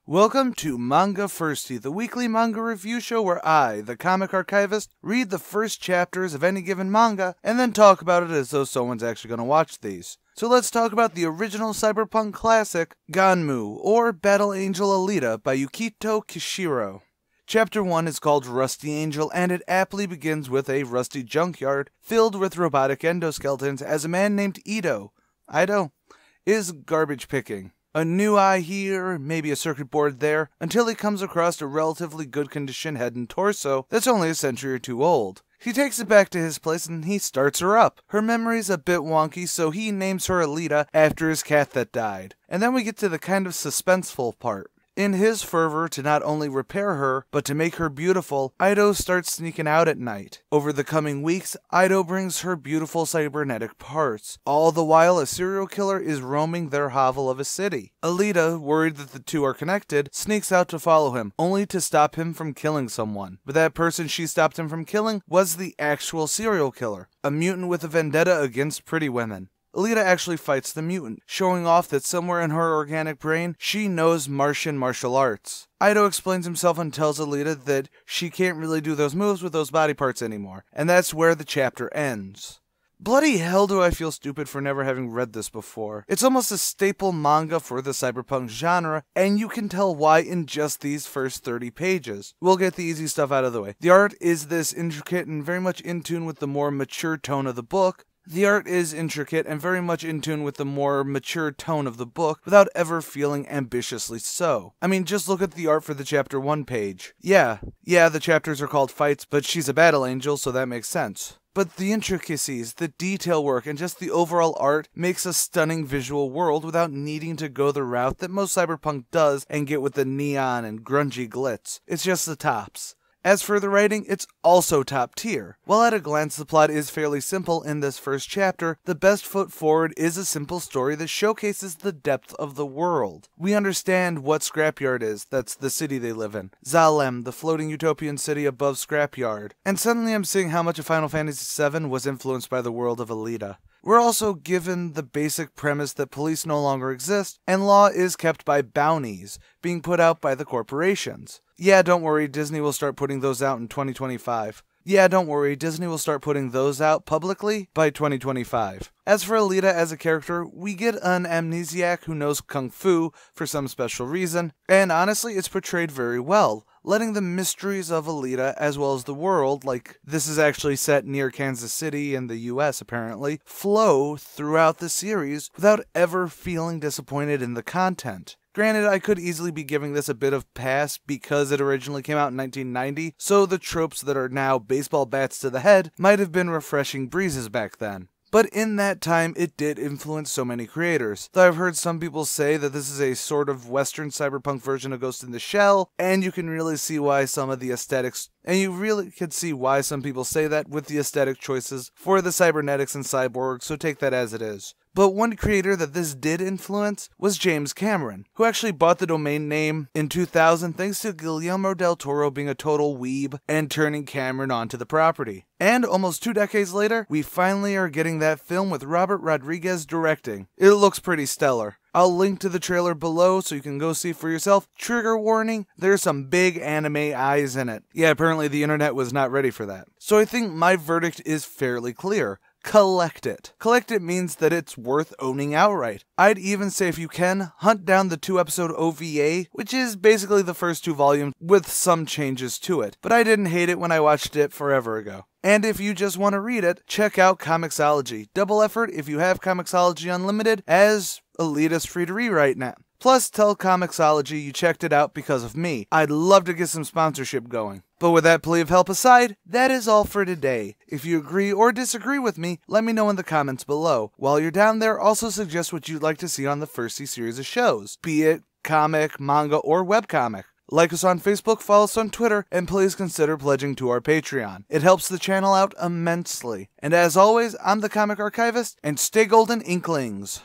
Welcome to Manga Firsty, the weekly manga review show where I, the comic archivist, read the first chapters of any given manga and then talk about it as though someone's actually going to watch these. So let's talk about the original cyberpunk classic, Ganmu, or Battle Angel Alita by Yukito Kishiro. Chapter 1 is called Rusty Angel, and it aptly begins with a rusty junkyard filled with robotic endoskeletons as a man named Ido is garbage picking. A new eye here, maybe a circuit board there, until he comes across a relatively good condition head and torso that's only a century or two old. He takes it back to his place and he starts her up. Her memory's a bit wonky, so he names her Alita after his cat that died. And then we get to the kind of suspenseful part. In his fervor to not only repair her, but to make her beautiful, Ido starts sneaking out at night. Over the coming weeks, Ido brings her beautiful cybernetic parts. All the while, a serial killer is roaming their hovel of a city. Alita, worried that the two are connected, sneaks out to follow him, only to stop him from killing someone. But that person she stopped him from killing was the actual serial killer, a mutant with a vendetta against pretty women. Alita actually fights the mutant, showing off that somewhere in her organic brain, she knows Martian martial arts. Ido explains himself and tells Alita that she can't really do those moves with those body parts anymore, and that's where the chapter ends. Bloody hell do I feel stupid for never having read this before. It's almost a staple manga for the cyberpunk genre, and you can tell why in just these first 30 pages. We'll get the easy stuff out of the way. The art is this intricate and very much in tune with the more mature tone of the book. The art is intricate and very much in tune with the more mature tone of the book without ever feeling ambitiously so. I mean, just look at the art for the chapter 1 page. Yeah, the chapters are called fights, but she's a battle angel, so that makes sense. But the intricacies, the detail work, and just the overall art makes a stunning visual world without needing to go the route that most cyberpunk does and get with the neon and grungy glitz. It's just the tops. As for the writing, it's also top tier. While at a glance the plot is fairly simple in this first chapter, the best foot forward is a simple story that showcases the depth of the world. We understand what Scrapyard is, that's the city they live in. Zalem, the floating utopian city above Scrapyard. And suddenly I'm seeing how much of Final Fantasy VII was influenced by the world of Alita. We're also given the basic premise that police no longer exist, and law is kept by bounties, being put out by the corporations. Yeah, don't worry, Disney will start putting those out in 2025. Yeah, don't worry, Disney will start putting those out publicly by 2025. As for Alita as a character, we get an amnesiac who knows Kung Fu for some special reason, and honestly, it's portrayed very well, letting the mysteries of Alita, as well as the world, like this is actually set near Kansas City in the US apparently, flow throughout the series without ever feeling disappointed in the content. Granted, I could easily be giving this a bit of pass because it originally came out in 1990, so the tropes that are now baseball bats to the head might have been refreshing breezes back then. But in that time, it did influence so many creators. Though I've heard some people say that this is a sort of Western cyberpunk version of Ghost in the Shell, and you can really see why some of the aesthetics, and you really could see why some people say that with the aesthetic choices for the cybernetics and cyborgs, so take that as it is. But one creator that this did influence was James Cameron, who actually bought the domain name in 2000 thanks to Guillermo del Toro being a total weeb and turning Cameron onto the property. And almost 2 decades later, we finally are getting that film with Robert Rodriguez directing. It looks pretty stellar. I'll link to the trailer below so you can go see for yourself. Trigger warning, there's some big anime eyes in it. Yeah, apparently the internet was not ready for that. So I think my verdict is fairly clear. Collect it. Collect it means that it's worth owning outright. I'd even say if you can, hunt down the 2-episode OVA, which is basically the first 2 volumes with some changes to it. But I didn't hate it when I watched it forever ago. And if you just want to read it, check out ComicSology. Double effort if you have ComicSology Unlimited, as Alita's free to read right now. Plus, tell ComicSology you checked it out because of me. I'd love to get some sponsorship going. But with that plea of help aside, that is all for today. If you agree or disagree with me, let me know in the comments below. While you're down there, also suggest what you'd like to see on the Firsty series of shows, be it comic, manga, or webcomic. Like us on Facebook, follow us on Twitter, and please consider pledging to our Patreon. It helps the channel out immensely. And as always, I'm the Comic Archivist, and stay golden, Inklings!